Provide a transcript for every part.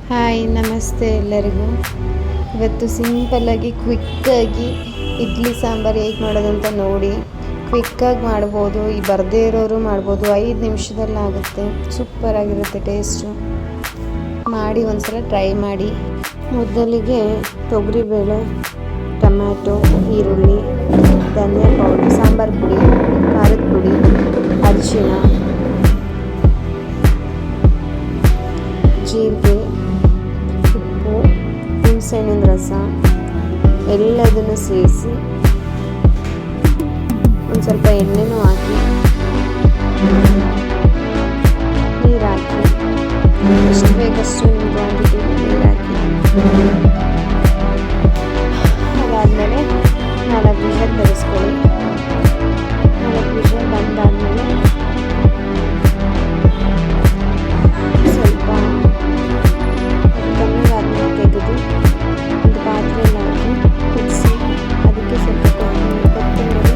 Hi ನಮಸ್ತೆ ಎಲ್ಲರಿಗೂ. ಇವತ್ತು ಸಿಂಪಲ್ಲಾಗಿ ಕ್ವಿಕ್ಕಾಗಿ ಇಡ್ಲಿ ಸಾಂಬಾರು ಹೇಗೆ ಮಾಡೋದು ಅಂತ ನೋಡಿ. ಕ್ವಿಕ್ಕಾಗಿ ಮಾಡ್ಬೋದು, ಈ ಬರದೇ ಇರೋರು ಮಾಡ್ಬೋದು, 5 ನಿಮಿಷದಲ್ಲಾಗುತ್ತೆ. ಸೂಪರಾಗಿರುತ್ತೆ ಟೇಸ್ಟು. ಮಾಡಿ ಒಂದ್ಸಲ ಟ್ರೈ ಮಾಡಿ. ಮೊದಲಿಗೆ ತೊಗರಿಬೇಳೆ, ಟೊಮ್ಯಾಟೊ, ಈರುಳ್ಳಿ, ಧನಿಯಾ ಪೌಡರ್, ಸಾಂಬಾರು ಪುಡಿ, ಖಾರದ ಪುಡಿ, ಅರಿಶಿಣ, ಜೀರಿಗೆ, ಉಪ್ಪು, ಹುಣಸೆಹಣ್ಣಿನ ರಸ ಎಲ್ಲದನ್ನು ಸೇರಿಸಿ ಒಂದು ಸ್ವಲ್ಪ ಎಣ್ಣೆನೂ ಹಾಕಿ ನೀರು ಹಾಕಿ ಎಷ್ಟು ಬೇಕಷ್ಟು ಕ್ವಾಂಟಿಟಿ ನೀರು ಹಾಕಿ ಅದಾದಮೇಲೆ 4 ವಿಷಲ್ ತರಿಸ್ಕೊಳ್ಳಿ. 4 ವಿಷಲ್ ಬಂದಾದಮೇಲೆ ಸ್ವಲ್ಪ ತಣ್ಣಗಾದ್ಮೇಲೆ ತೆಗೆದು ಒಂದು ಪಾತ್ರೆಯಲ್ಲಿ ಹಾಕಿ ಕುದಿಸಿ ಅದಕ್ಕೆ ಸ್ವಲ್ಪ ಕೊತ್ತಂಬರಿ,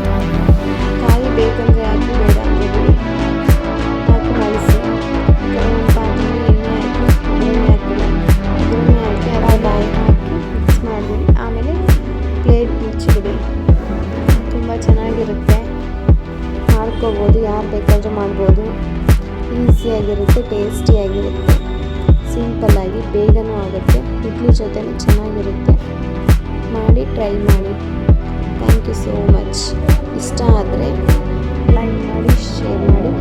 ಕಾಯಿ ಬೇಕಂದರೆ ಹಾಕಿ, ಬೇಡ ಅಂದರೆ ಬಿಡಿ, ಹಾಕಿ ಮಳಿಸಿ ಒಂದು ಪಾತ್ರೆಯಲ್ಲಿ ಎಣ್ಣೆ ಹಾಕಿ ಅದಾದ ಹಾಕಿ ಮಿಕ್ಸ್ ಮಾಡಿಬಿಡಿ. ಆಮೇಲೆ ಪ್ಲೇಟ್ ಮುಚ್ಚಿಬಿಡಿ. ತುಂಬ ಚೆನ್ನಾಗಿರುತ್ತೆ, ಮಾಡ್ಕೋಬೋದು, ಯಾರು ಬೇಕಾದರೂ ಮಾಡ್ಬೋದು. ಈಸಿಯಾಗಿರುತ್ತೆ, ಟೇಸ್ಟಿಯಾಗಿರುತ್ತೆ, ಸಿಂಪಲ್ಲಾಗಿ ಬೇಗನೂ ಆಗುತ್ತೆ, ಇಡ್ಲಿ ಜೊತೆನೂ ಚೆನ್ನಾಗಿರುತ್ತೆ. ಮಾಡಿ ಟ್ರೈ ಮಾಡಿ. Thank you so much. ಇಷ್ಟ ಆದರೆ ಲೈಕ್ ಮಾಡಿ, ಶೇರ್ ಮಾಡಿ,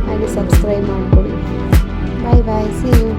ಹಾಗೆ ಸಬ್ಸ್ಕ್ರೈಬ್ ಮಾಡಿಕೊಡಿ. Bye bye, see you.